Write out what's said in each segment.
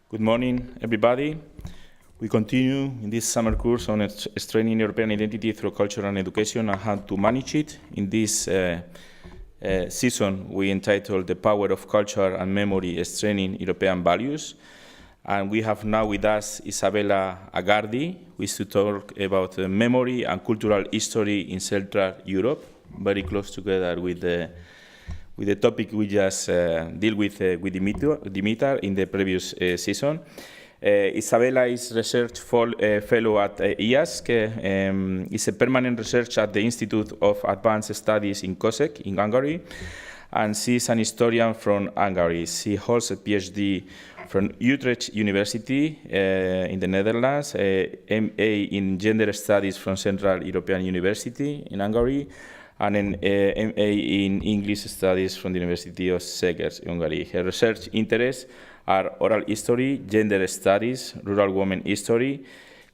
Good morning, everybody. We continue in this summer course on strengthening European identity through culture and education and how to manage it. In this season, we entitled The Power of Culture and Memory Strengthening European Values. And we have now with us Izabela Agardi, who is to talk about memory and cultural history in Central Europe, very close together with the topic we just deal with Dimitar in the previous season. Izabela is research fellow at Iask, is a permanent researcher at the Institute of Advanced Studies in Kosek in Hungary, and she is an historian from Hungary. She holds a PhD from Utrecht University in the Netherlands, MA in Gender Studies from Central European University in Hungary, and an MA in English Studies from the University of Szeged, Hungary. Her research interests are oral history, gender studies, rural women history,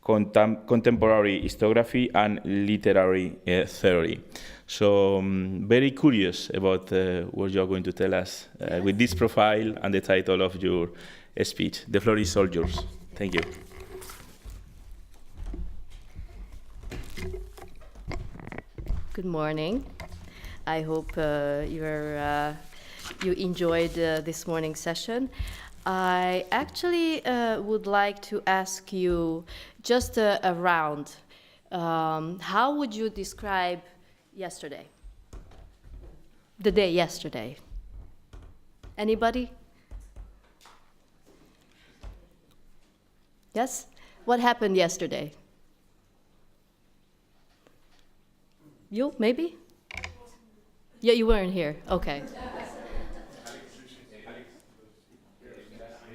contemporary historiography, and literary theory. So very curious about what you're going to tell us with this profile and the title of your speech. The floor is all yours. Thank you. Good morning. I hope you enjoyed this morning's session. I actually would like to ask you just a round. How would you describe yesterday? The day yesterday? Anybody? Yes? What happened yesterday? You, maybe? Yeah, you weren't here. Okay.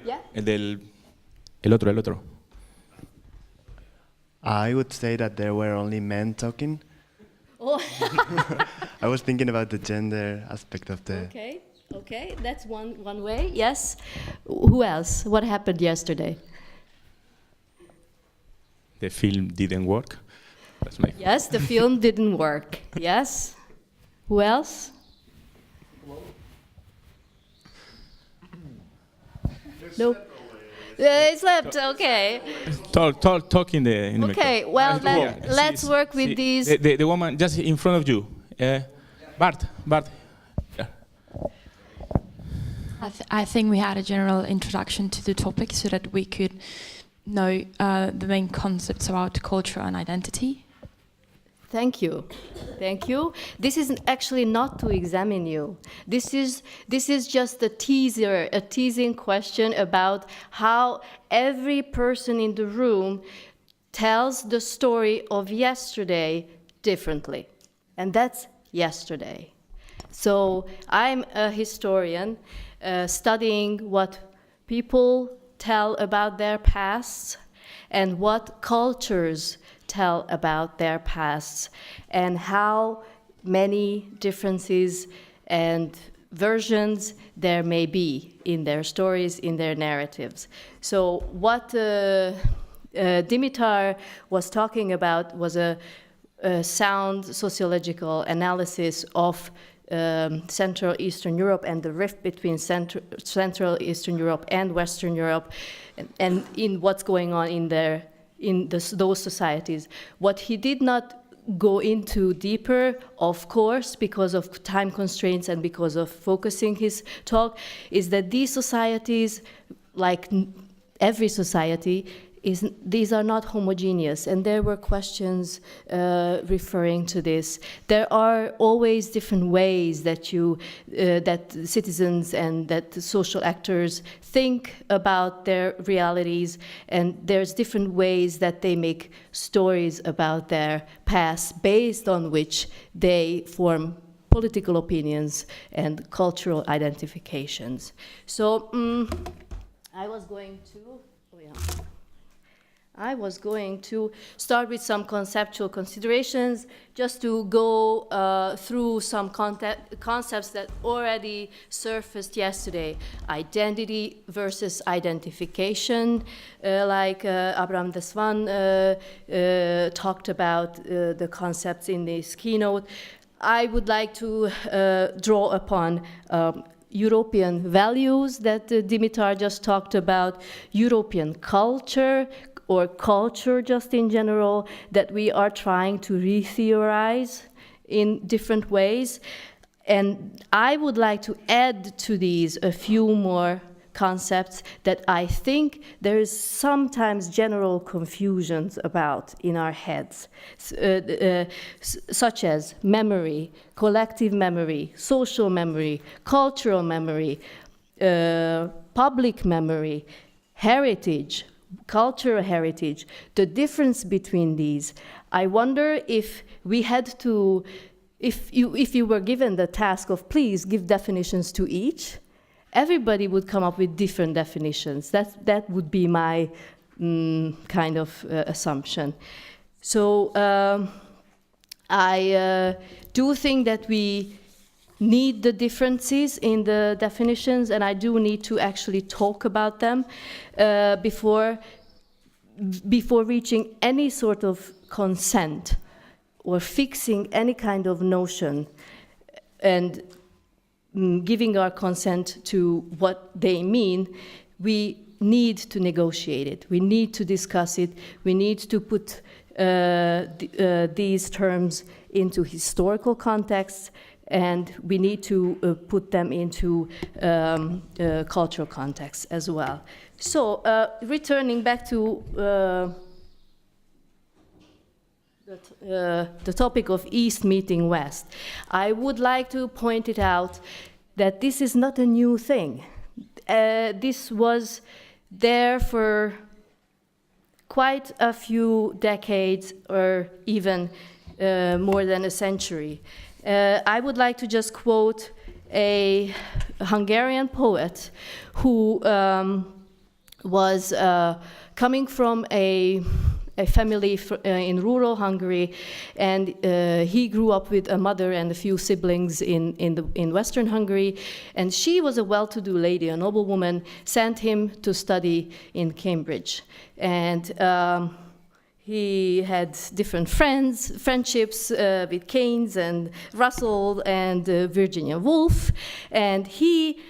Yeah? El otro. I would say that there were only men talking. Oh. I was thinking about the gender aspect of the... Okay, that's one way, yes. Who else? What happened yesterday? The film didn't work. Yes, the film didn't work. Yes. Who else? No. It's left. Okay. Talk in the okay. Well, let's work with these. The woman just in front of you. Bart. Yeah. I think we had a general introduction to the topic so that we could know the main concepts about culture and identity. Thank you. This is actually not to examine you. This is just a teasing question about how every person in the room tells the story of yesterday differently. And that's yesterday. So I'm a historian studying what people tell about their pasts and what cultures tell about their pasts and how many differences and versions there may be in their stories, in their narratives. So what Dimitar was talking about was a sound sociological analysis of Central Eastern Europe and the rift between Central Eastern Europe and Western Europe and in what's going on in those societies. What he did not go into deeper, of course, because of time constraints and because of focusing his talk, is that these societies, like every society, these are not homogeneous, and there were questions referring to this. There are always different ways that that citizens and that social actors think about their realities, and there's different ways that they make stories about their past based on which they form political opinions and cultural identifications. So I was going to start with some conceptual considerations, just to go through some concepts that already surfaced yesterday. Identity versus identification, like Abraham Desvan talked about the concepts in this keynote. I would like to draw upon European values that Dimitar just talked about, European culture, or culture just in general, that we are trying to re-theorize in different ways. And I would like to add to these a few more concepts that I think there is sometimes general confusions about in our heads, such as memory, collective memory, social memory, cultural memory, public memory, heritage, cultural heritage, the difference between these. I wonder if we had to, if you were given the task of please give definitions to each, everybody would come up with different definitions. That would be my kind of assumption. So I do think that we need the differences in the definitions, and I do need to actually talk about them before reaching any sort of consent or fixing any kind of notion and giving our consent to what they mean. We need to negotiate it. We need to discuss it. We need to put these terms into historical contexts, and we need to put them into cultural context as well. So returning back to the topic of East meeting West, I would like to point it out that this is not a new thing. This was there for quite a few decades, or even more than a century. I would like to just quote a Hungarian poet who was coming from a family in rural Hungary, and he grew up with a mother and a few siblings in Western Hungary, and she was a well-to-do lady, a noblewoman, sent him to study in Cambridge. And he had different friendships with Keynes and Russell and Virginia Woolf, and he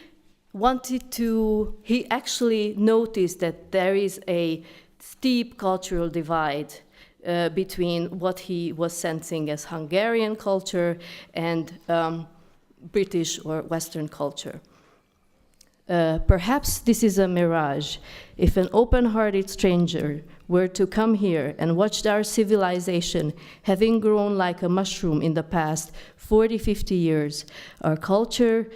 actually noticed that there is a steep cultural divide between what he was sensing as Hungarian culture and British or Western culture. Perhaps this is a mirage. If an open-hearted stranger were to come here and watch our civilization having grown like a mushroom in the past 40, 50 years, our culture,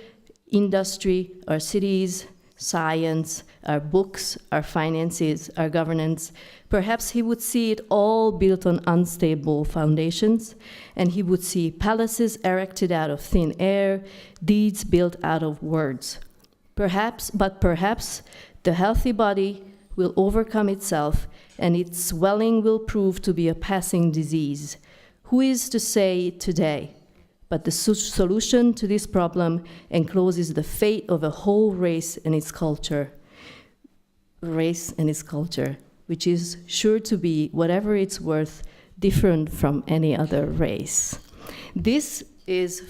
industry, our cities, science, our books, our finances, our governance, perhaps he would see it all built on unstable foundations, and he would see palaces erected out of thin air, deeds built out of words. Perhaps the healthy body will overcome itself, and its swelling will prove to be a passing disease. Who is to say today? But the solution to this problem encloses the fate of a whole race and its culture. Which is sure to be, whatever it's worth, different from any other race. This is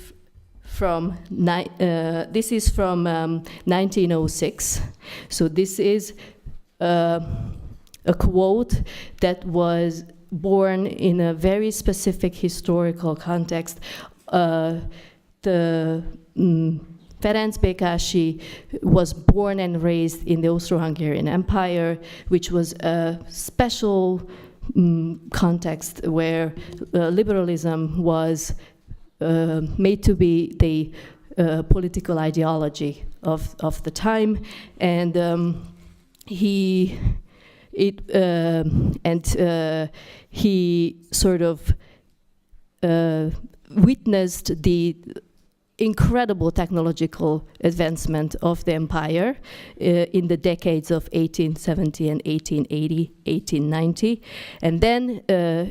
from 1906. So this is a quote that was born in a very specific historical context. Ferenc Békásy was born and raised in the Austro-Hungarian Empire, which was a special context where liberalism was made to be the political ideology of the time, and he sort of witnessed the incredible technological advancement of the empire in the decades of 1870 and 1880, 1890, and then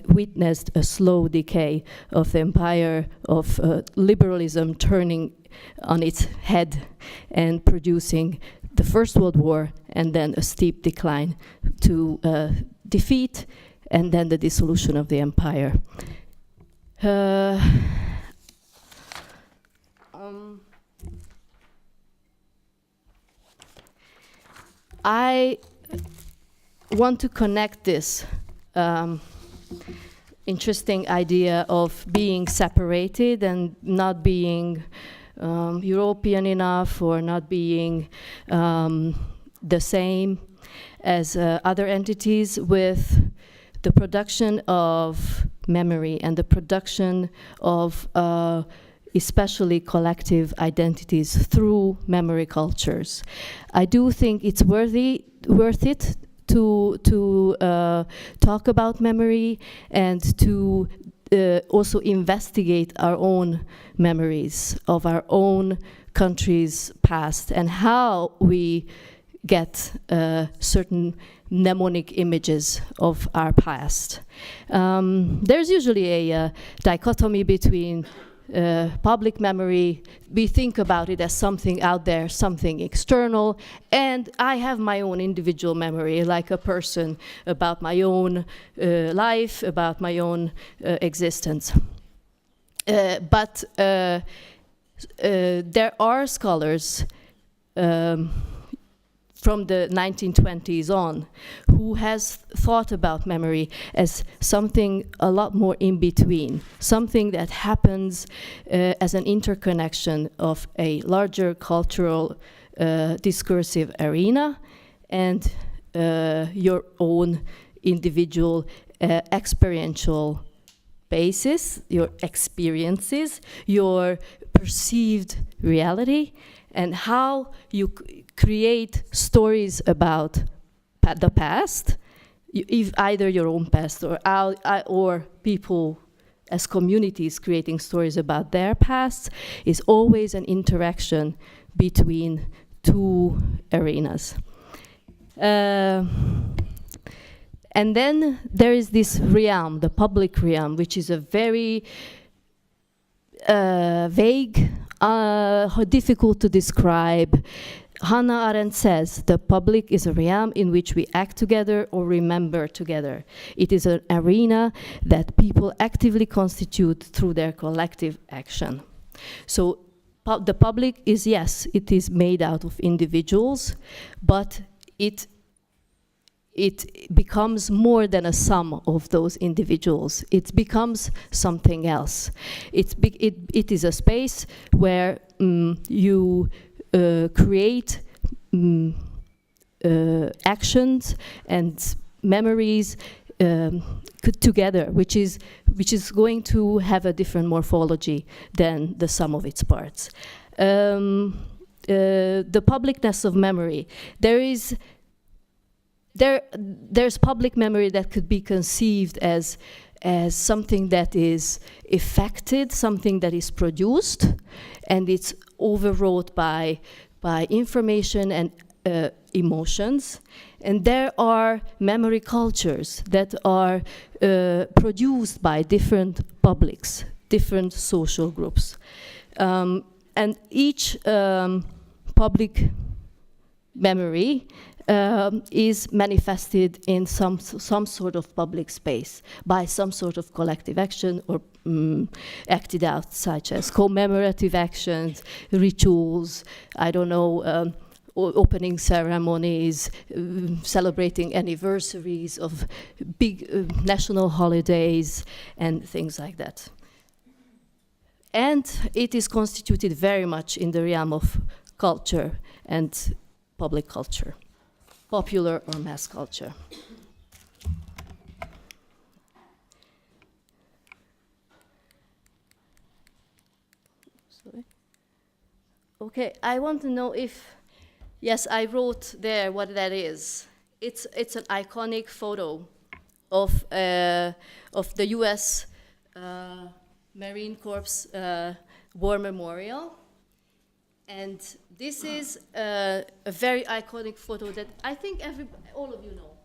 witnessed a slow decay of the empire, of liberalism turning on its head and producing the First World War, and then a steep decline to defeat, and then the dissolution of the empire. I want to connect this interesting idea of being separated and not being European enough, or not being the same as other entities, with the production of memory and the production of especially collective identities through memory cultures. I do think it's worth it to talk about memory and to also investigate our own memories of our own country's past and how we get certain mnemonic images of our past. There's usually a dichotomy between public memory. We think about it as something out there, something external, and I have my own individual memory, like a person, about my own life, about my own existence. But there are scholars from the 1920s on who has thought about memory as something a lot more in between, something that happens as an interconnection of a larger cultural discursive arena and your own individual experiential basis, your experiences, your perceived reality, and how you create stories about the past, either your own past or people as communities creating stories about their past, is always an interaction between two arenas. And then there is this realm, the public realm, which is a very vague, difficult to describe. Hannah Arendt says the public is a realm in which we act together or remember together. It is an arena that people actively constitute through their collective action. So the public is, yes, it is made out of individuals, but it becomes more than a sum of those individuals. It becomes something else. It is a space where you create actions and memories together, which is going to have a different morphology than the sum of its parts. The publicness of memory. There's public memory that could be conceived as something that is effected, something that is produced, and it's overwrought by information and emotions. And there are memory cultures that are produced by different publics, different social groups. And each public memory is manifested in some sort of public space by some sort of collective action or acted out, such as commemorative actions, rituals, I don't know, opening ceremonies, celebrating anniversaries of big national holidays and things like that. And it is constituted very much in the realm of culture and public culture. Popular or mass culture. Sorry. Okay, I want to know if, yes, I wrote there what that is. It's an iconic photo of the U.S. Marine Corps War Memorial. And this is a very iconic photo that I think all of you know.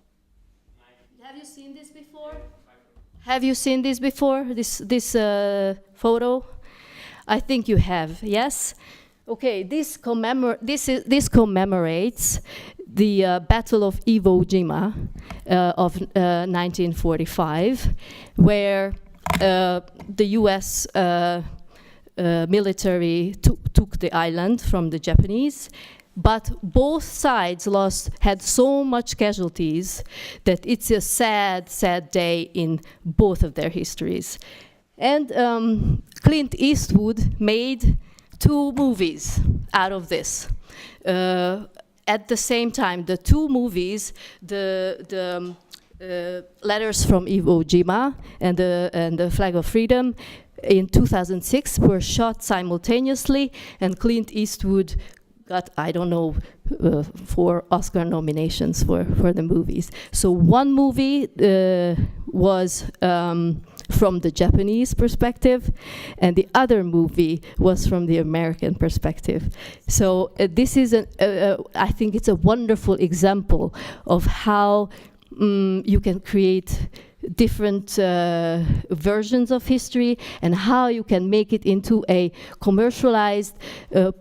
Have you seen this before? Have you seen this before, this photo? I think you have, yes? Okay, this commemorates the Battle of Iwo Jima of 1945, where the U.S. Military took the island from the Japanese. but both sides had so much casualties that it's a sad, sad day in both of their histories. And Clint Eastwood made 2 movies out of this. At the same time, the 2 movies, the Letters from Iwo Jima and the Flag of Freedom, in 2006 were shot simultaneously, and Clint Eastwood got, I don't know, 4 Oscar nominations for the movies. So one movie was from the Japanese perspective, and the other movie was from the American perspective. So this is, I think it's a wonderful example of how you can create different versions of history and how you can make it into a commercialized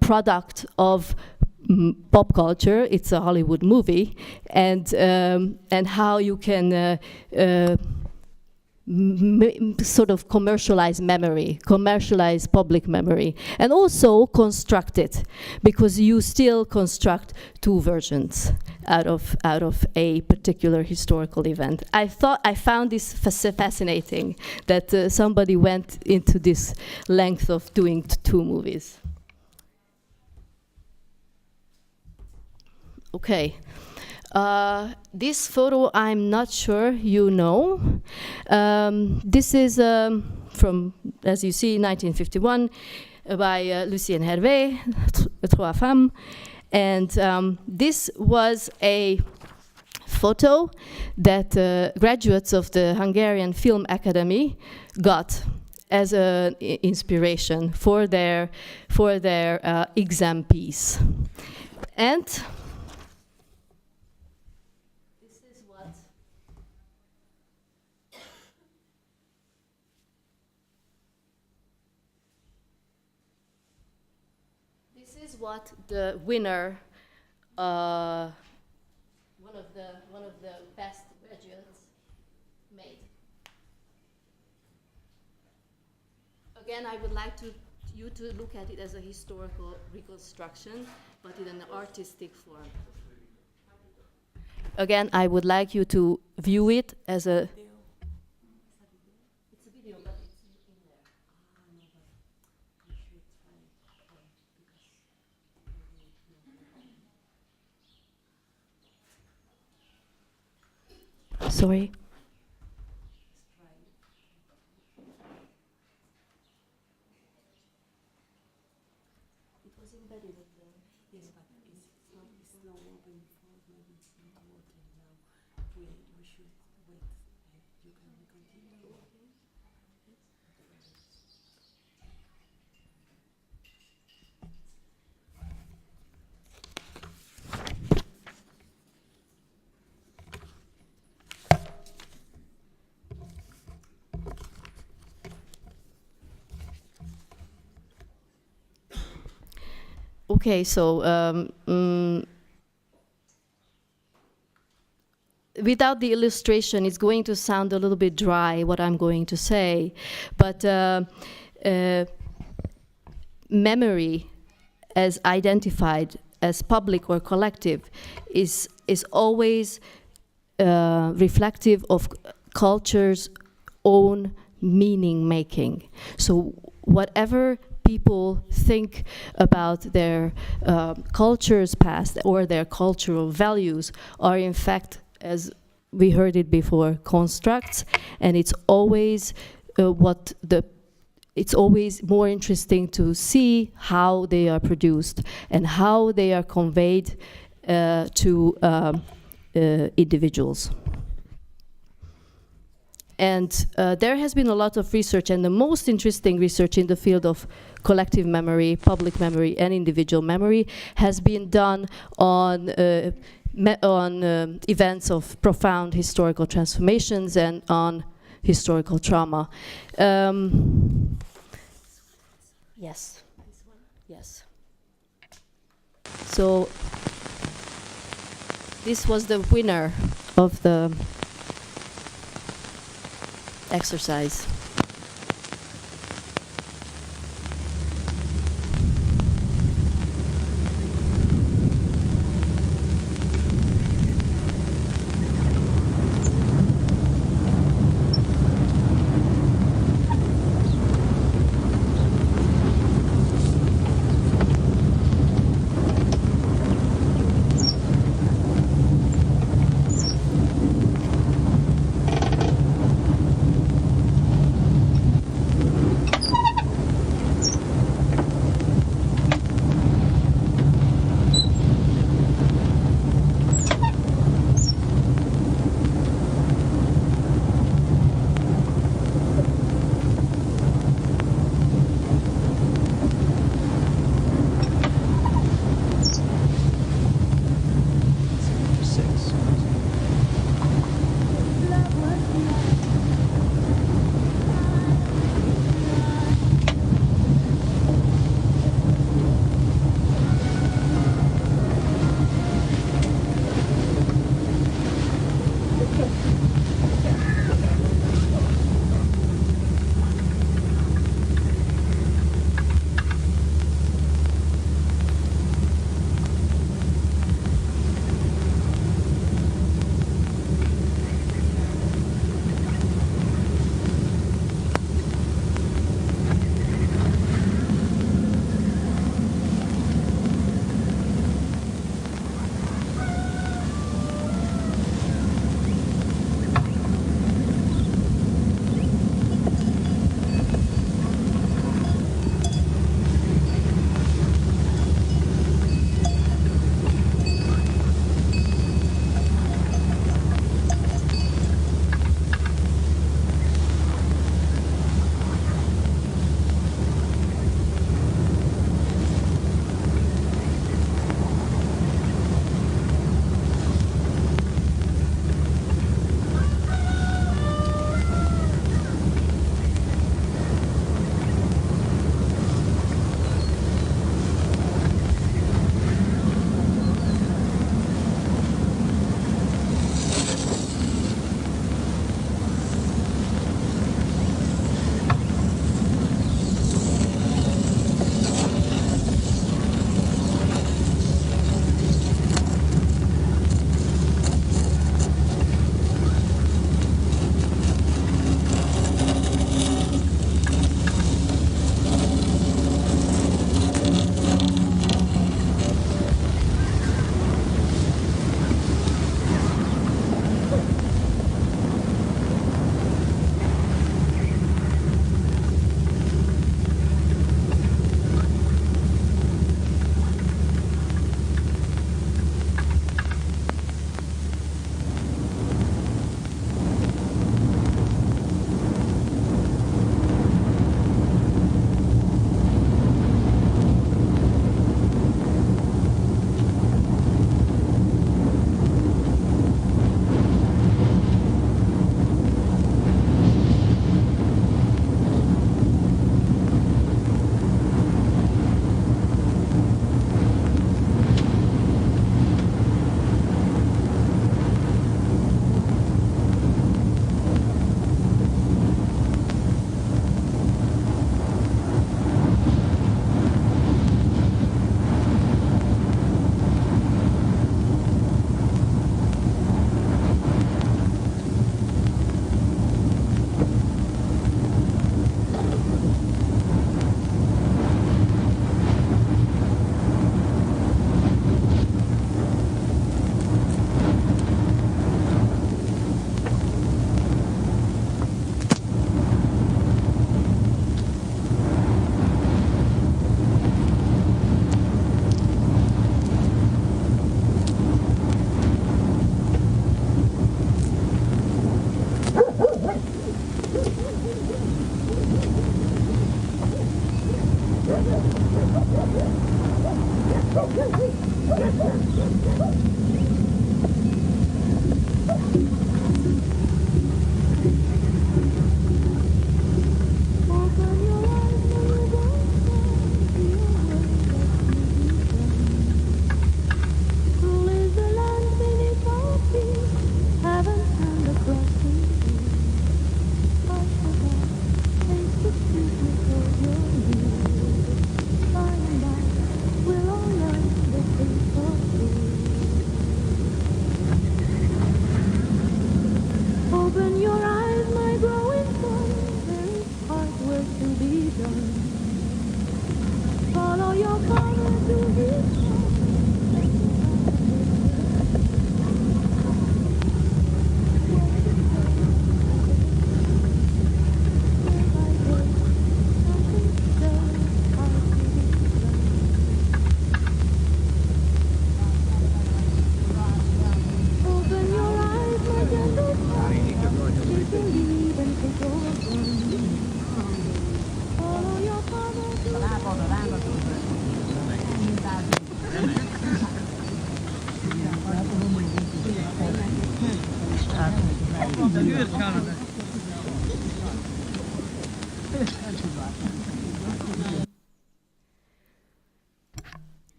product of pop culture. It's a Hollywood movie, and how you can sort of commercialize memory, commercialize public memory, and also construct it, because you still construct 2 versions out of a particular historical event. I found this fascinating that somebody went into this length of doing 2 movies. Okay. This photo, I'm not sure you know. This is from, as you see, 1951 by Lucien and Hervé, Trois, Femme. And this was a photo that graduates of the Hungarian Film Academy got as an inspiration for their exam piece. And what the winner, one of the best graduates, made. Again, I would like you to look at it as a historical reconstruction, but in an artistic form. Again, I would like you to view it as a. It's a video, but it's in there. Sorry. It was embedded in the. Yes, but it's not open for maybe it's not working now. We should wait. You can continue. Okay, so without the illustration, it's going to sound a little bit dry, what I'm going to say. But memory, as identified as public or collective, is always reflective of culture's own meaning making. So whatever people think about their culture's past or their cultural values are in fact, as we heard it before, constructs, and it's always it's always more interesting to see how they are produced and how they are conveyed to individuals. And there has been a lot of research, and the most interesting research in the field of collective memory, public memory, and individual memory has been done on events of profound historical transformations and on historical trauma. Yes. Yes. So this was the winner of the exercise.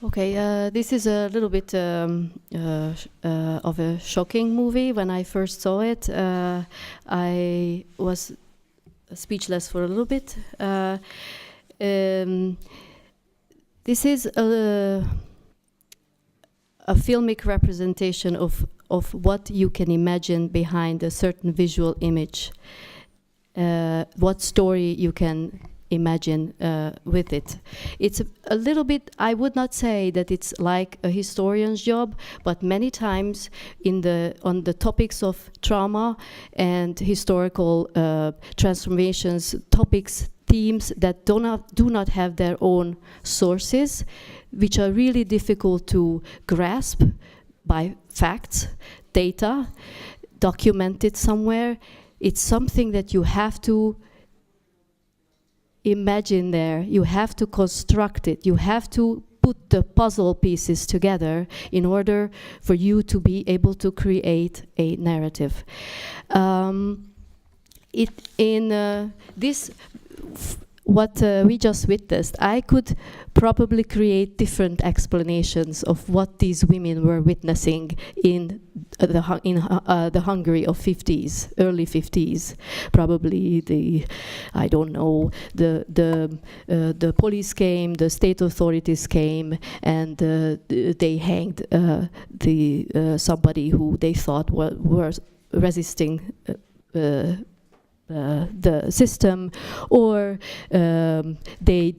Okay, this is a little bit of a shocking movie. When I first saw it, I was speechless for a little bit. This is a filmic representation of what you can imagine behind a certain visual image, what story you can imagine with it. It's a little bit, I would not say that it's like a historian's job, but many times on the topics of trauma and historical transformations, topics, themes that do not have their own sources, which are really difficult to grasp by facts, data, documented somewhere. It's something that you have to imagine there, you have to construct it, you have to put the puzzle pieces together in order for you to be able to create a narrative. What we just witnessed, I could probably create different explanations of what these women were witnessing in the Hungary of early 50s. Probably the police came, the state authorities came, and they hanged somebody who they thought was resisting the system, or they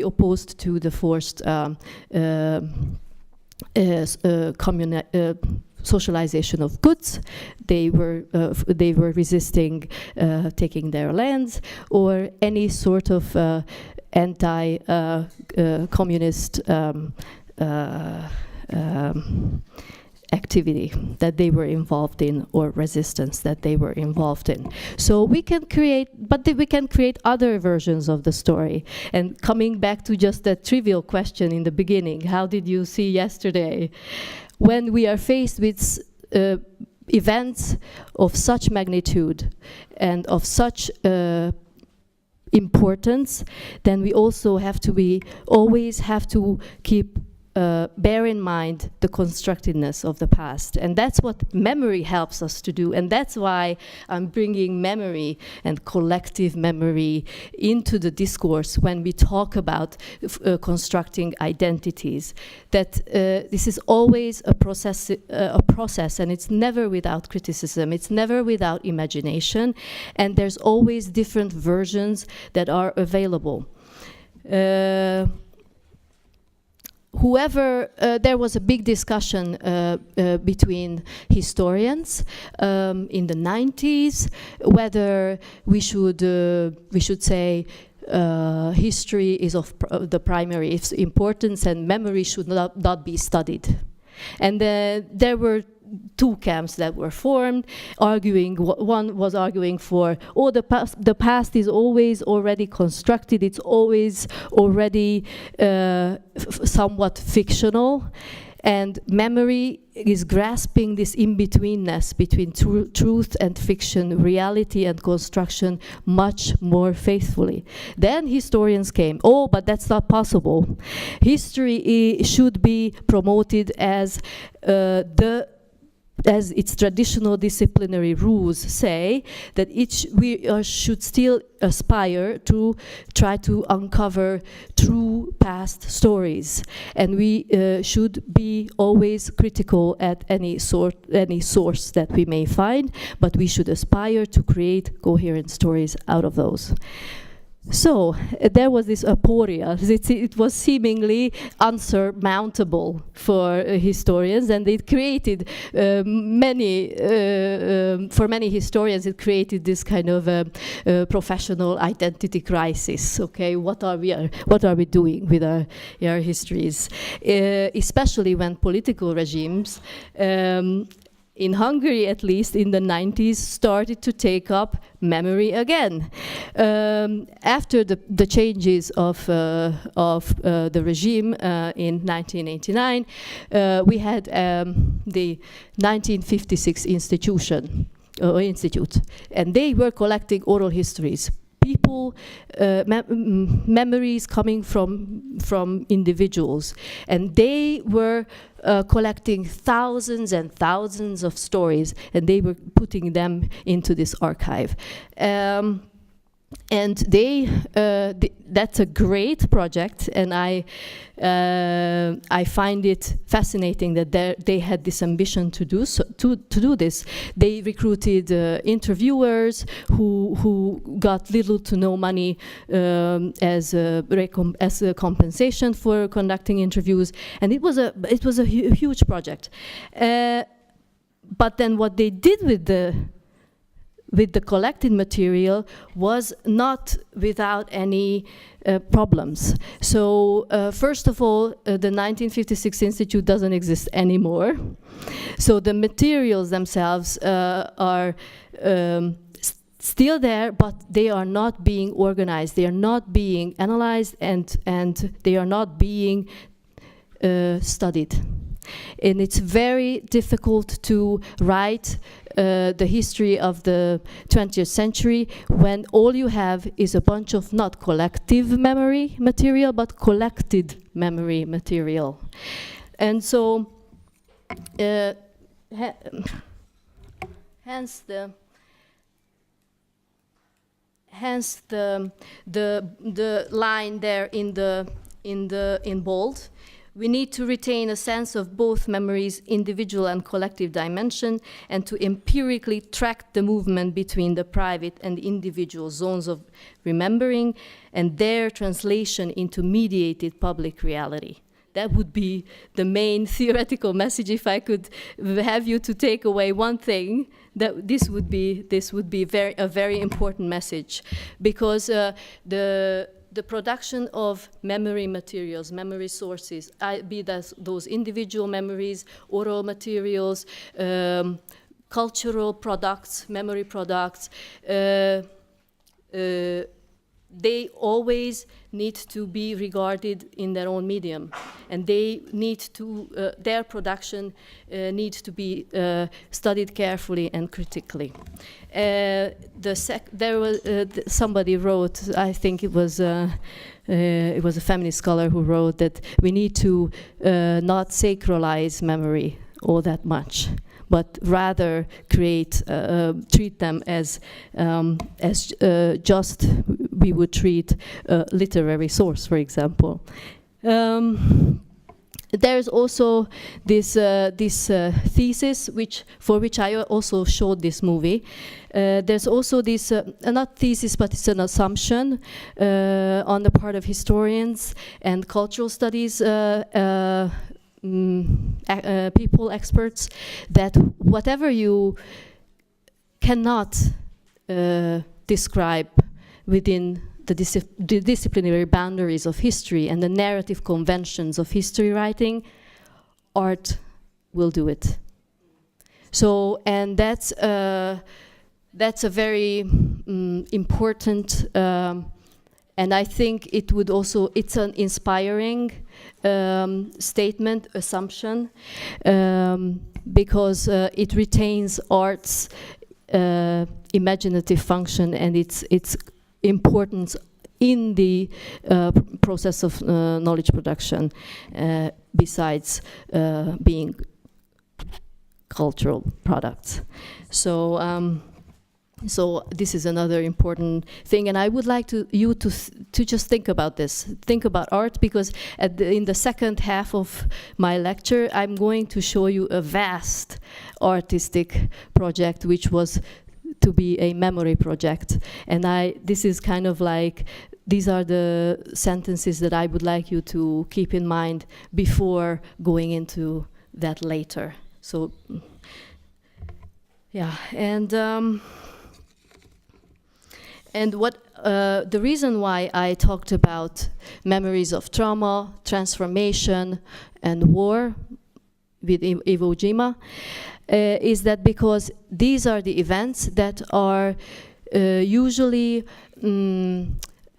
opposed to the forced socialization of goods. They were resisting taking their lands, or any sort of anti-communist activity that they were involved in, or resistance that they were involved in. So we can create other versions of the story. And coming back to just that trivial question in the beginning, how did you see yesterday? When we are faced with events of such magnitude and of such importance, then we also always have to keep bear in mind the constructedness of the past. And that's what memory helps us to do. And that's why I'm bringing memory and collective memory into the discourse when we talk about constructing identities. That this is always a process, and it's never without criticism. It's never without imagination. And there's always different versions that are available. There was a big discussion between historians in the 90s whether we should say history is of the primary importance and memory should not be studied. And there were two camps that were formed, arguing. One was arguing for, oh, the past is always already constructed. It's always already somewhat fictional. And memory is grasping this in-betweenness between truth and fiction, reality and construction much more faithfully. Then historians came, oh, but that's not possible. History should be promoted as as its traditional disciplinary rules say, that we should still aspire to try to uncover true past stories, and we should be always critical at any source that we may find, but we should aspire to create coherent stories out of those. So there was this aporia. It was seemingly unsurmountable for historians, and it created for many historians, it created this kind of professional identity crisis. Okay, what are we doing with our histories, especially when political regimes. In Hungary, at least in the 90s, started to take up memory again. After the changes of the regime in 1989, we had the 1956 institute, and they were collecting oral histories. People, memories coming from individuals, and they were collecting thousands and thousands of stories, and they were putting them into this archive. And that's a great project, and I find it fascinating that they had this ambition to do this. They recruited interviewers who got little to no money as a compensation for conducting interviews, and it was a huge project. But then what they did with the collected material was not without any problems. So first of all, the 1956 Institute doesn't exist anymore. So the materials themselves are still there, but they are not being organized. They are not being analyzed, and they are not being studied. And it's very difficult to write the history of the 20th century when all you have is a bunch of not collective memory material, but collected memory material. And so, hence the line there in bold. We need to retain a sense of both memory's individual and collective dimension, and to empirically track the movement between the private and individual zones of remembering and their translation into mediated public reality. That would be the main theoretical message. If I could have you to take away one thing, that this would be a very important message, because the production of memory materials, memory sources, be that those individual memories, oral materials, cultural products, memory products, they always need to be regarded in their own medium, and they need to, their production needs to be studied carefully and critically. Somebody wrote, I think it was a feminist scholar who wrote that we need to not sacralize memory all that much, but rather treat them as just we would treat a literary source, for example. There's also this thesis, for which I also showed this movie. There's also this, not thesis, but it's an assumption on the part of historians and cultural studies people, experts, that whatever you cannot describe within the disciplinary boundaries of history and the narrative conventions of history writing, art will do it. So, and that's a very important, and I think it would also, it's an inspiring statement, assumption, because it retains art's imaginative function and its importance in the process of knowledge production, besides being cultural products. So, so this is another important thing, and I would like you to just think about this. Think about art, because in the second half of my lecture, I'm going to show you a vast artistic project, which was to be a memory project. And this is kind of like, these are the sentences that I would like you to keep in mind before going into that later. So, yeah, and what the reason why I talked about memories of trauma, transformation, and war with Iwo Jima is that because these are the events that are usually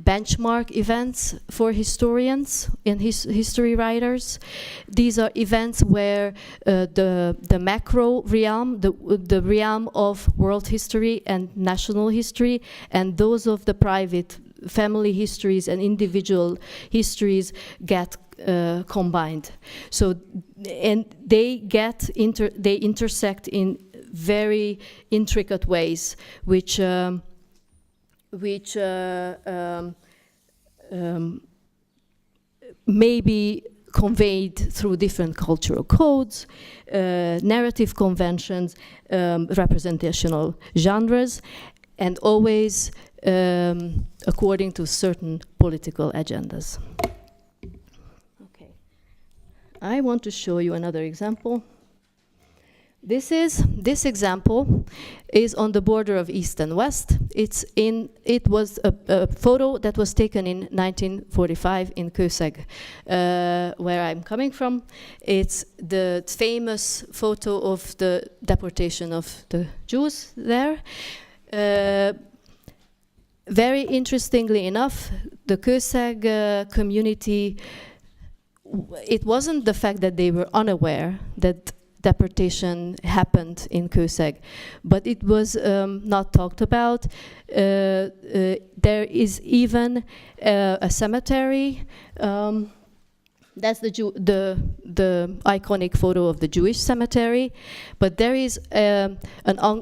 benchmark events for historians and history writers. These are events where the macro realm, the realm of world history and national history, and those of the private family histories and individual histories get combined. So, and they intersect in very intricate ways, which may be conveyed through different cultural codes, narrative conventions, representational genres, and always according to certain political agendas. Okay, I want to show you another example. This example is on the border of East and West. It was a photo that was taken in 1945 in Kőszeg, where I'm coming from. It's the famous photo of the deportation of the Jews there. Very interestingly enough, the Kőszeg community, it wasn't the fact that they were unaware that deportation happened in Kőszeg, but it was not talked about. There is even a cemetery. That's the iconic photo of the Jewish cemetery, but there is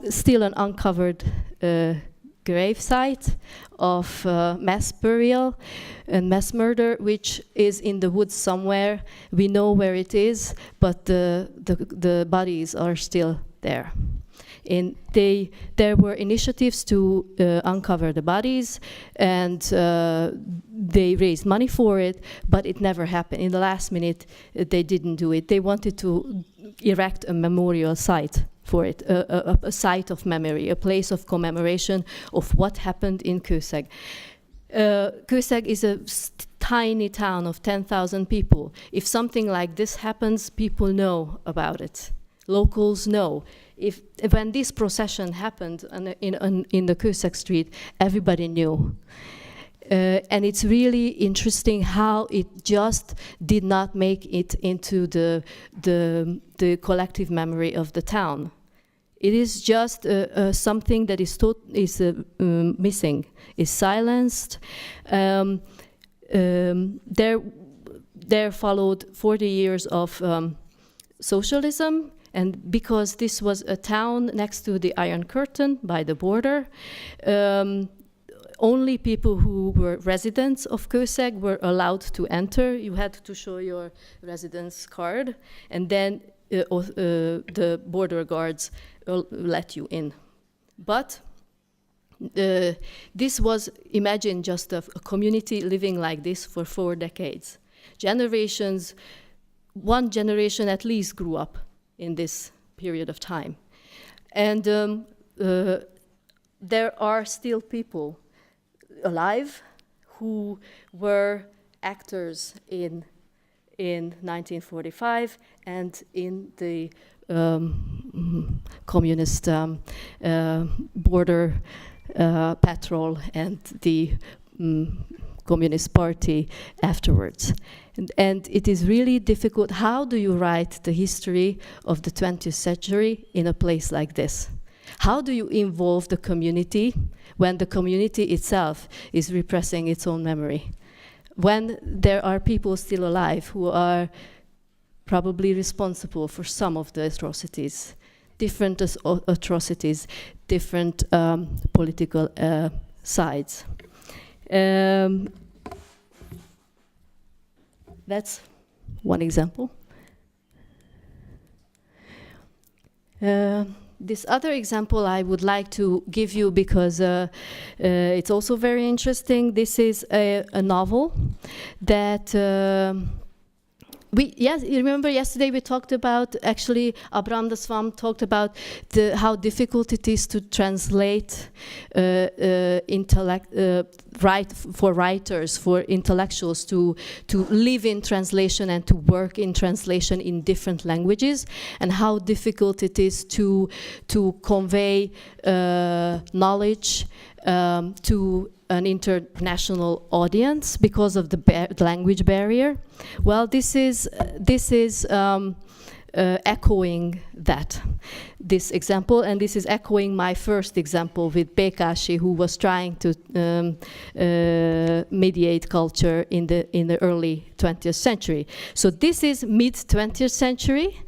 still an uncovered grave site of mass burial and mass murder, which is in the woods somewhere. We know where it is, but the bodies are still there. And there were initiatives to uncover the bodies, and they raised money for it, but it never happened. In the last minute, they didn't do it. They wanted to erect a memorial site for it, a site of memory, a place of commemoration of what happened in Kőszeg. Kőszeg is a tiny town of 10,000 people. If something like this happens, people know about it. Locals know. When this procession happened in the Kőszeg street, everybody knew. And it's really interesting how it just did not make it into the collective memory of the town. It is just something that is missing, is silenced. There followed 40 years of socialism, and because this was a town next to the Iron Curtain by the border, only people who were residents of Kőszeg were allowed to enter. You had to show your residence card, and then the border guards let you in. But this was, imagine just a community living like this for 4 decades. Generations, one generation at least grew up in this period of time. And there are still people alive who were actors in 1945 and in the communist border patrol and the Communist Party afterwards. And it is really difficult. How do you write the history of the 20th century in a place like this? How do you involve the community when the community itself is repressing its own memory? When there are people still alive who are probably responsible for some of the atrocities, different atrocities, different political sides. That's one example. This other example I would like to give you because it's also very interesting. This is a novel that you remember yesterday we talked about, actually Abraham de Swam talked about how difficult it is to translate for writers, for intellectuals to live in translation and to work in translation in different languages, and how difficult it is to convey knowledge to an international audience because of the language barrier. Well, this is echoing this example, and this is echoing my first example with Békásy, who was trying to mediate culture in the early 20th century. So this is mid 20th century.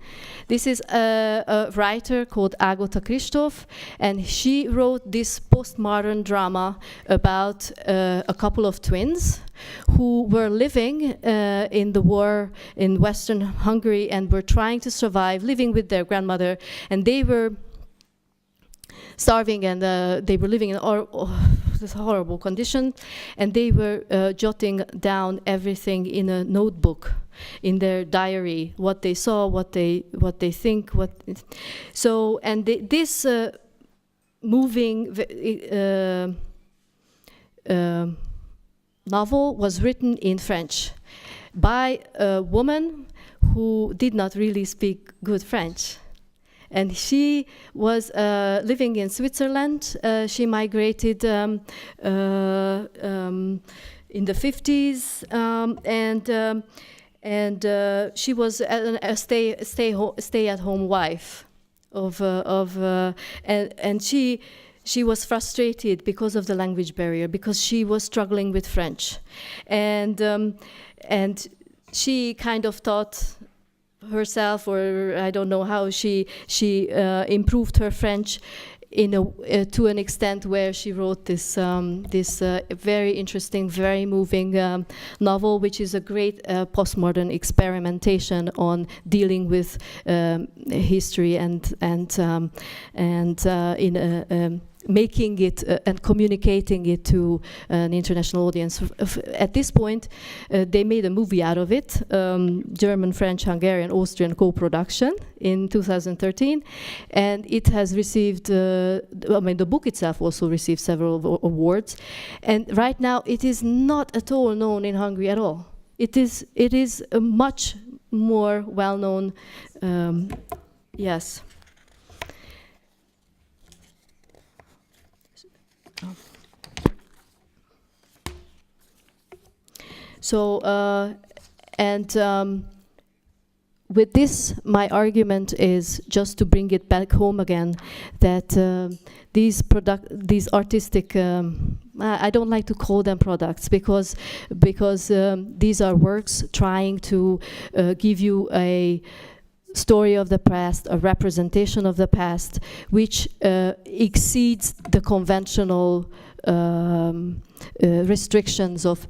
This is a writer called Ágota Kristóf, and she wrote this postmodern drama about a couple of twins who were living in the war in Western Hungary and were trying to survive, living with their grandmother, and they were starving, and they were living in this horrible condition, and they were jotting down everything in a notebook, in their diary, what they saw, what they think, this moving novel was written in French by a woman who did not really speak good French. And she was living in Switzerland. She migrated in the 50s, and she was a stay-at-home wife and she was frustrated because of the language barrier, because she was struggling with French, and she kind of thought herself, or I don't know how she improved her French to an extent where she wrote this very interesting, very moving novel, which is a great postmodern experimentation on dealing with history and making it and communicating it to an international audience. At this point, they made a movie out of it, German, French, Hungarian, Austrian co-production in 2013, and it has received, the book itself also received several awards, and right now it is not at all known in Hungary at all. It is a much more well-known, yes. So, with this, my argument is just to bring it back home again, that these artistic, I don't like to call them products, because these are works trying to give you a story of the past, a representation of the past, which exceeds the conventional restrictions of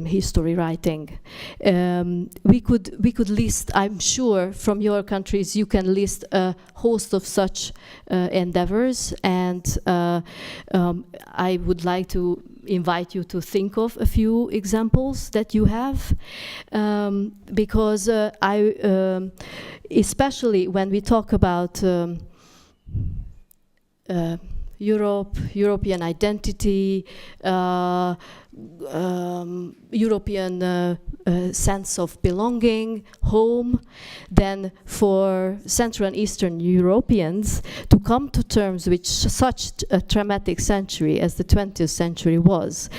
history writing. We could list, I'm sure from your countries you can list a host of such endeavors, and I would like to invite you to think of a few examples that you have, because especially when we talk about Europe, European identity, European sense of belonging, home, then for Central and Eastern Europeans to come to terms with such a traumatic century as the 20th century was,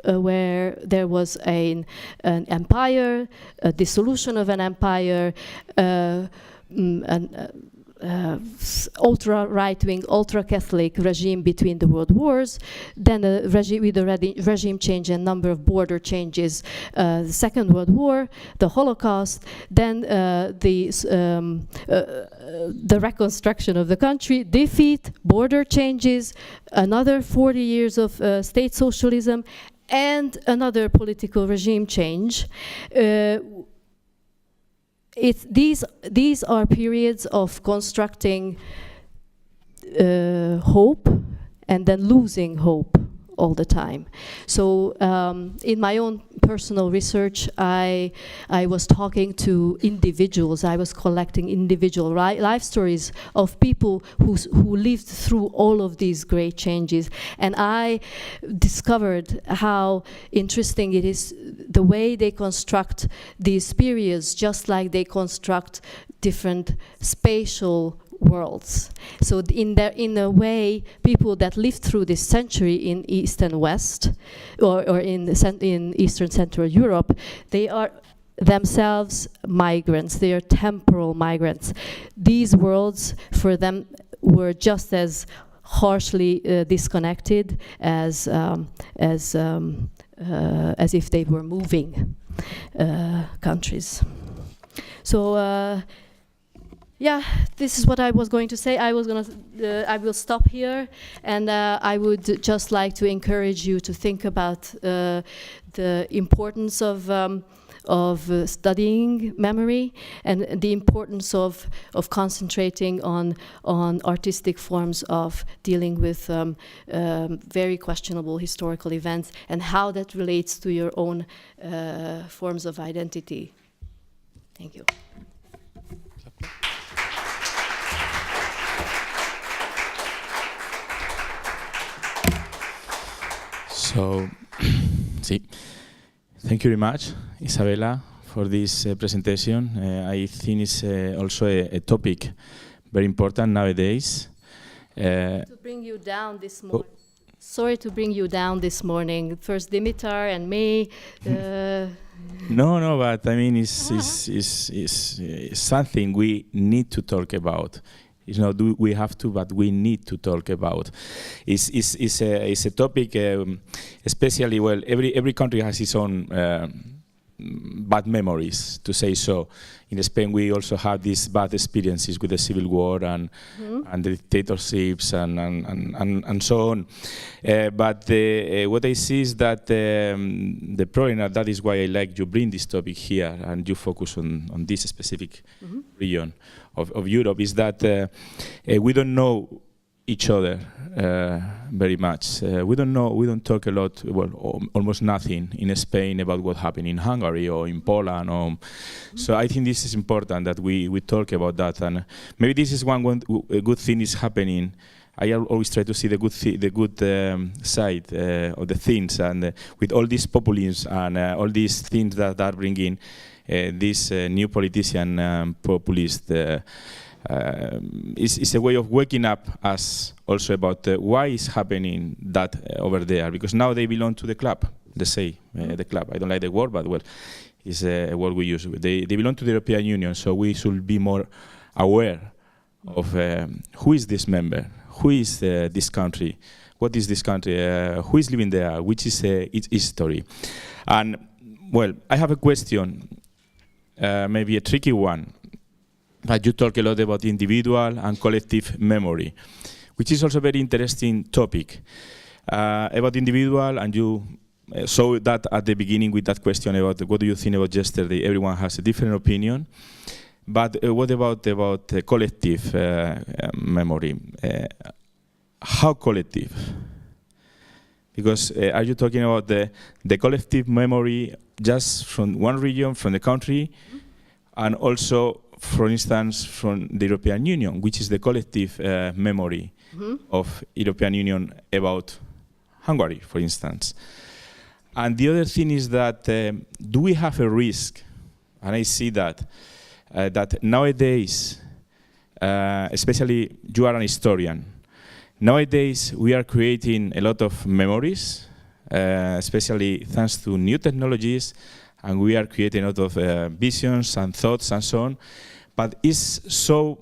where there was an empire, a dissolution of an empire, ultra right-wing, ultra-Catholic regime between the world wars, then a regime change and number of border changes, the Second World War, the Holocaust, then the reconstruction of the country, defeat, border changes, another 40 years of state socialism, and another political regime change. These are periods of constructing hope and then losing hope all the time. So in my own personal research, I was talking to individuals. I was collecting individual life stories of people who lived through all of these great changes. And I discovered how interesting it is the way they construct these periods, just like they construct different spatial worlds. So in a way, people that lived through this century in East and West, or in Eastern Central Europe, they are themselves migrants. They are temporal migrants. These worlds, for them, were just as harshly disconnected as if they were moving countries. So. Yeah, this is what I was going to say. I will stop here, and I would just like to encourage you to think about the importance of studying memory and the importance of concentrating on artistic forms of dealing with very questionable historical events and how that relates to your own forms of identity. Thank you. So, thank you very much, Izabela, for this presentation. I think it's also a topic very important nowadays. To bring you down this morning. Sorry to bring you down this morning. First Dimitar and me. No, but I mean, it's something we need to talk about. It's not we have to, but we need to talk about. It's a topic, especially, well, every country has its own bad memories, to say so. In Spain, we also have these bad experiences with the civil war and the dictatorships and so on. But what I see is that the problem, and that is why I like you bring this topic here and you focus on this specific region of Europe, is that we don't know each other very much. We don't talk a lot, well, almost nothing in Spain about what happened in Hungary or in Poland. So I think this is important that we talk about that, and maybe this is one good thing is happening. I always try to see the good side of the things, and with all these populism and all these things that are bringing this new politician populist. It's a way of waking up us also about why is happening that over there, because now they belong to the club. They say the club. I don't like the word, but well, it's a word we use. They belong to the European Union, so we should be more aware of who is this member, who is this country, what is this country, who is living there, which is its history. And well, I have a question, maybe a tricky one. You talk a lot about individual and collective memory, which is also a very interesting topic. About individual, and you saw that at the beginning with that question about what do you think about yesterday. Everyone has a different opinion. But what about collective memory? How collective? Because are you talking about the collective memory just from one region, from the country, and also, for instance, from the European Union, which is the collective memory of European Union about Hungary, for instance. And the other thing is that do we have a risk, and I see that, that nowadays, especially you are an historian, nowadays we are creating a lot of memories, especially thanks to new technologies, and we are creating a lot of visions and thoughts and so on, but it's so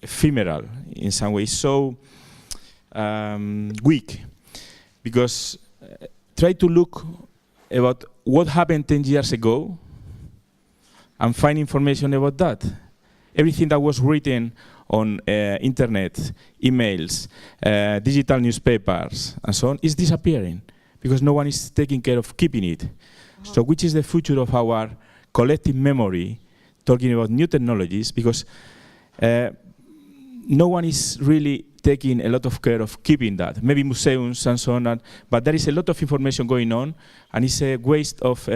ephemeral in some way, so weak, because try to look about what happened 10 years ago and find information about that. Everything that was written on internet, emails, digital newspapers, and so on is disappearing because no one is taking care of keeping it. So which is the future of our collective memory, talking about new technologies, because no one is really taking a lot of care of keeping that. Maybe museums and so on, but there is a lot of information going on, and it's a waste of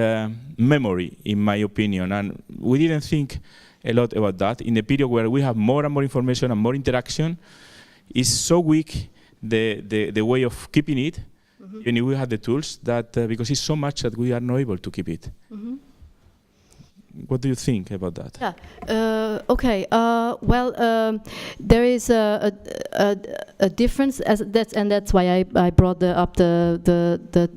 memory, in my opinion. And we didn't think a lot about that. In a period where we have more and more information and more interaction, it's so weak, the way of keeping it, even if we have the tools, that because it's so much that we are not able to keep it. What do you think about that? Yeah. Okay. Well, there is a difference, and that's why I brought up the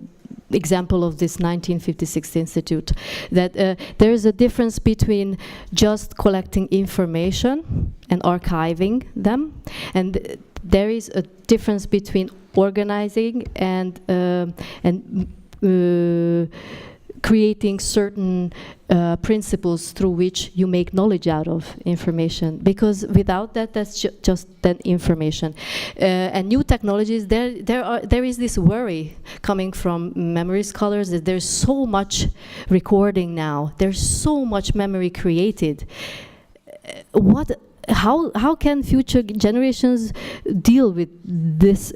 example of this 1956 institute. That there is a difference between just collecting information and archiving them, and there is a difference between organizing and creating certain principles through which you make knowledge out of information, because without that, that's just that information. And new technologies, there is this worry coming from memory scholars that there's so much recording now, there's so much memory created. How can future generations deal with this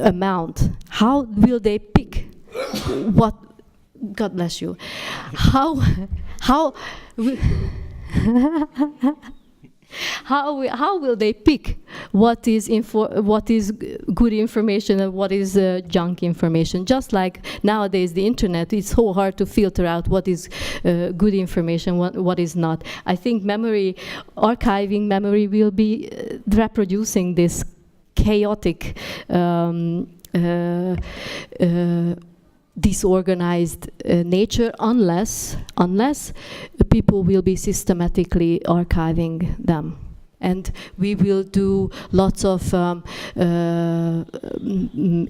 amount? How will they pick what? God bless you. How will they pick what is good information and what is junk information? Just like nowadays the internet, it's so hard to filter out what is good information, what is not. I think archiving memory will be reproducing this chaotic disorganized nature, unless people will be systematically archiving them. And we will do lots of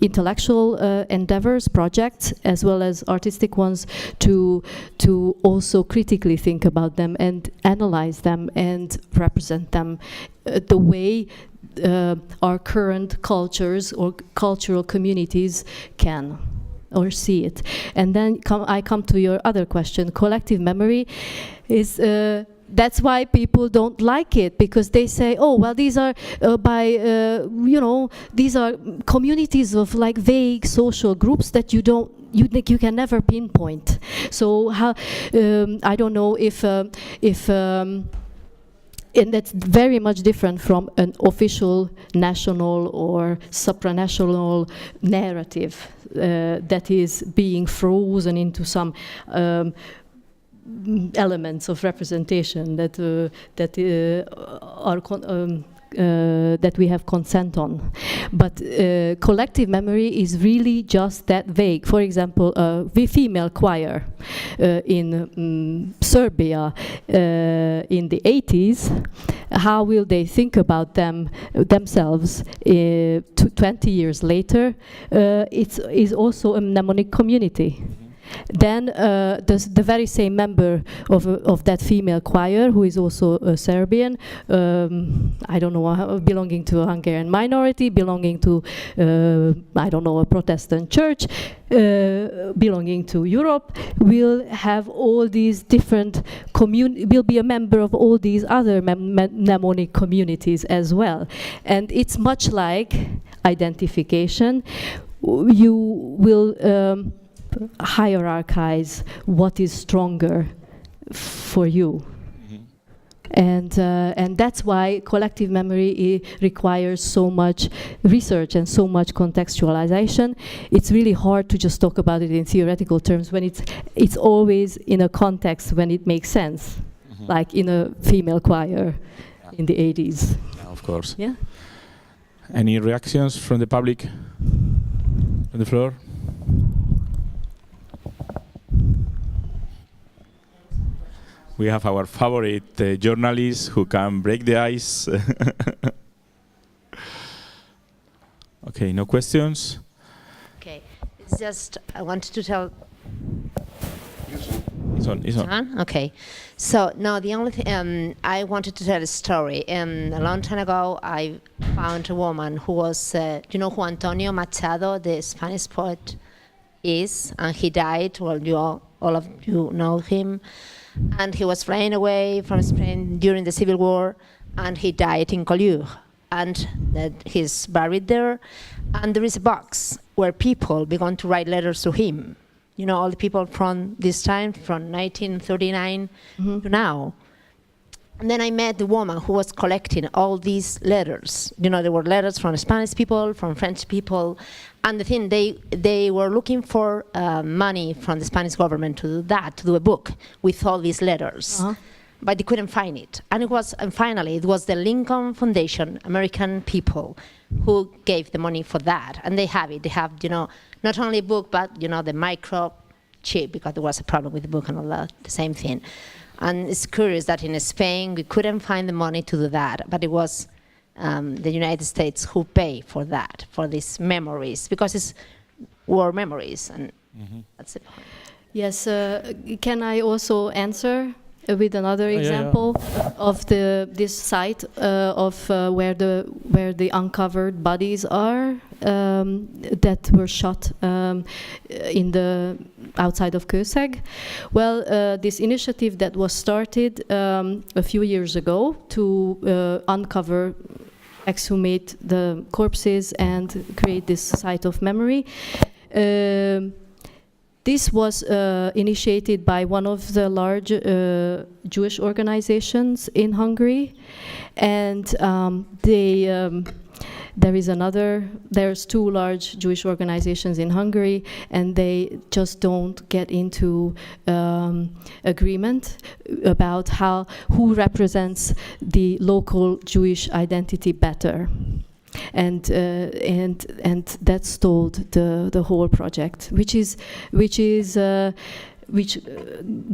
intellectual endeavors, projects, as well as artistic ones, to also critically think about them and analyze them and represent them the way our current cultures or cultural communities can or see it. And then I come to your other question. Collective memory is that's why people don't like it, because they say, oh, well, these are these are communities of like vague social groups that you can never pinpoint. So how I don't know if and that's very much different from an official national or supranational narrative that is being frozen into some elements of representation that that we have consent on. But collective memory is really just that vague. For example, the female choir in Serbia in the 80s, how will they think about themselves 20 years later? It is also a mnemonic community. Then the very same member of that female choir, who is also Serbian, I don't know, belonging to a Hungarian minority, belonging to, I don't know, a Protestant church, belonging to Europe, will have all these different will be a member of all these other mnemonic communities as well. And it's much like identification. You will hierarchize what is stronger for you. And that's why collective memory requires so much research and so much contextualization. It's really hard to just talk about it in theoretical terms when it's always in a context when it makes sense, like in a female choir in the 80s. Yeah, of course. Yeah. Any reactions from the public on the floor? We have our favorite journalists who can break the ice. Okay, no questions? Okay, it's just I wanted to tell. It's on, it's on. Okay, so no, the only thing I wanted to tell a story. A long time ago, I found a woman who was, you know, who Antonio Machado, the Spanish poet, is, and he died. Well, all of you know him, and he was flying away from Spain during the Civil War, and he died in Collioure. And he's buried there, and there is a box where people began to write letters to him. You know, all the people from this time, from 1939 to now. And then I met the woman who was collecting all these letters. You know, there were letters from Spanish people, from French people, and the thing, they were looking for money from the Spanish government to do that, to do a book with all these letters. But they couldn't find it. And finally, it was the Lincoln Foundation, American people, who gave the money for that. And they have it. They have, you know, not only a book, but, you know, the microchip, because there was a problem with the book and all that, the same thing. And it's curious that in Spain, we couldn't find the money to do that, but it was the United States who paid for that, for these memories, because it's war memories, and that's it. Yes, can I also answer with another example of this site of where the uncovered bodies are that were shot in the outside of Kőszeg? Well, this initiative that was started a few years ago to uncover, exhumate the corpses and create this site of memory. This was initiated by one of the large Jewish organizations in Hungary, and there's two large Jewish organizations in Hungary, and they just don't get into agreement about who represents the local Jewish identity better. And that stalled the whole project, which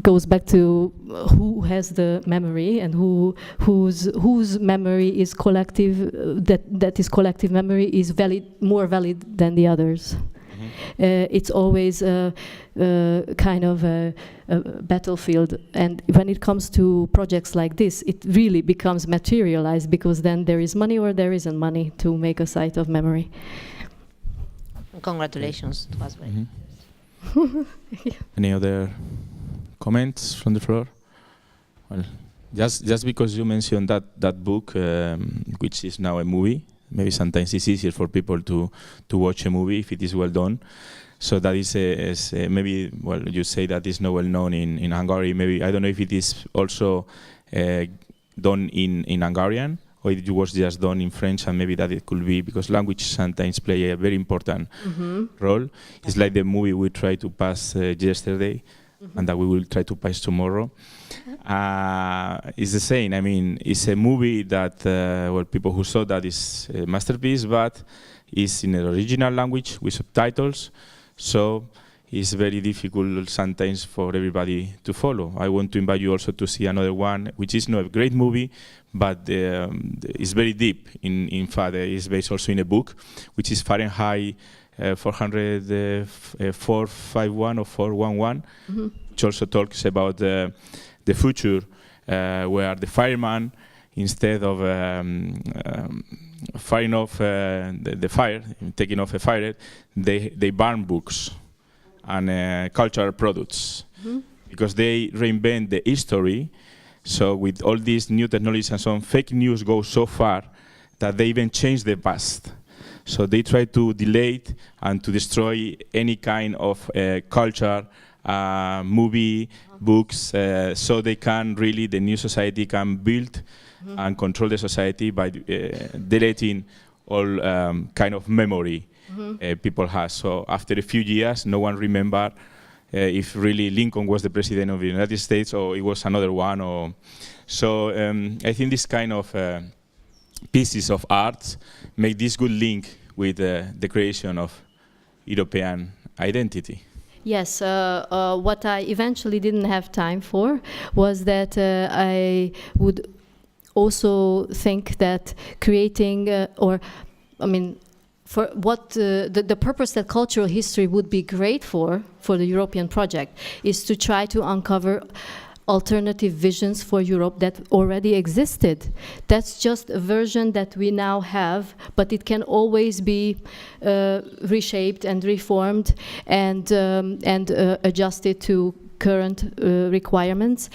goes back to who has the memory and whose memory is collective. That is collective memory is more valid than the others. It's always kind of a battlefield, and when it comes to projects like this, it really becomes materialized, because then there is money or there isn't money to make a site of memory. Congratulations, it was very Any other comments from the floor? Well, just because you mentioned that book, which is now a movie, maybe sometimes it's easier for people to watch a movie if it is well done. So that is maybe, well, you say that is not well known in Hungary. Maybe, I don't know if it is also done in Hungarian, or it was just done in French, and maybe that it could be, because language sometimes play a very important role. It's like the movie we tried to pass yesterday, and that we will try to pass tomorrow. It's the same. I mean, it's a movie that, well, people who saw that is a masterpiece, but it's in an original language with subtitles, so it's very difficult sometimes for everybody to follow. I want to invite you also to see another one, which is not a great movie, but it's very deep. In fact, it's based also in a book, which is Fahrenheit 451 or 411, which also talks about the future, where the fireman, instead of firing off the fire, taking off a fire, they burn books and cultural products, because they reinvent the history. So with all these new technologies and so on, fake news goes so far that they even change the past. So they try to delay and to destroy any kind of culture movie, books, so they can really, the new society can build and control the society by deleting all kind of memory people have. So after a few years, no one remember if really Lincoln was the president of the United States or it was another one. Or so I think this kind of pieces of art make this good link with the creation of European identity. Yes, what I eventually didn't have time for was that I would also think that creating, for what the purpose that cultural history would be great for the European project is to try to uncover alternative visions for Europe that already existed. That's just a version that we now have, but it can always be reshaped and reformed and adjusted to current requirements.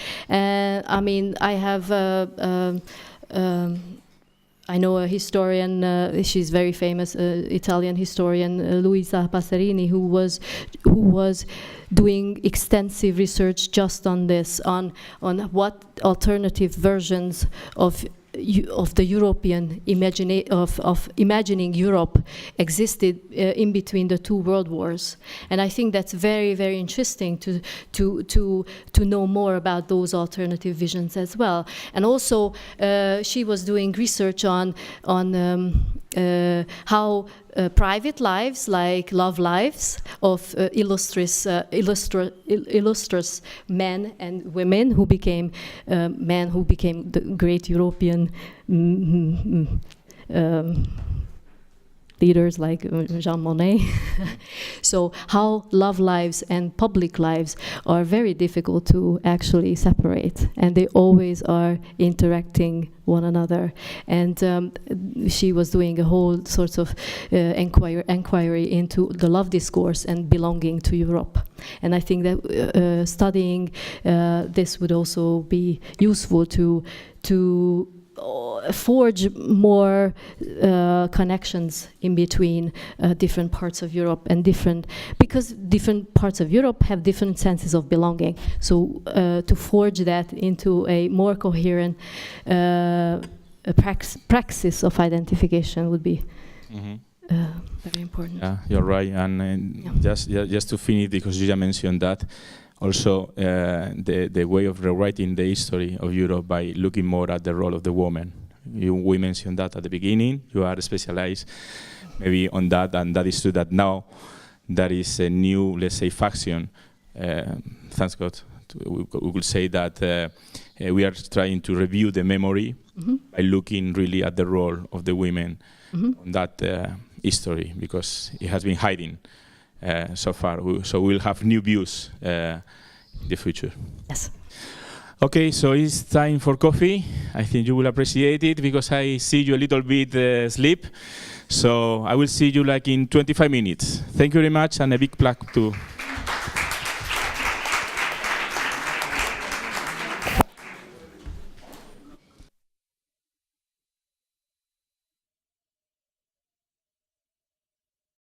I know a historian, she's very famous, Italian historian, Luisa Passerini, who was doing extensive research just on this, on what alternative versions of the European imagining Europe existed in between the two world wars, and I think that's very, very interesting to know more about those alternative visions as well. And also, she was doing research on how private lives, like love lives of illustrious men and women who became the great European leaders like Jean Monnet. So how love lives and public lives are very difficult to actually separate, and they always are interacting one another. And she was doing a whole sort of inquiry into the love discourse and belonging to Europe. And I think that studying this would also be useful to forge more connections in between different parts of Europe, and because different parts of Europe have different senses of belonging. So to forge that into a more coherent praxis of identification would be very important. Yeah, you're right. And just to finish, because you just mentioned that, also the way of rewriting the history of Europe by looking more at the role of the woman. We mentioned that at the beginning. You are specialized maybe on that, and that is true that now there is a new, let's say, faction. Thanks God, we could say that we are trying to review the memory by looking really at the role of the women on that history, because it has been hiding so far. So we'll have new views in the future. Yes. Okay, so it's time for coffee. I think you will appreciate it, because I see you a little bit asleep. So I will see you like in 25 minutes. Thank you very much, and a big plug to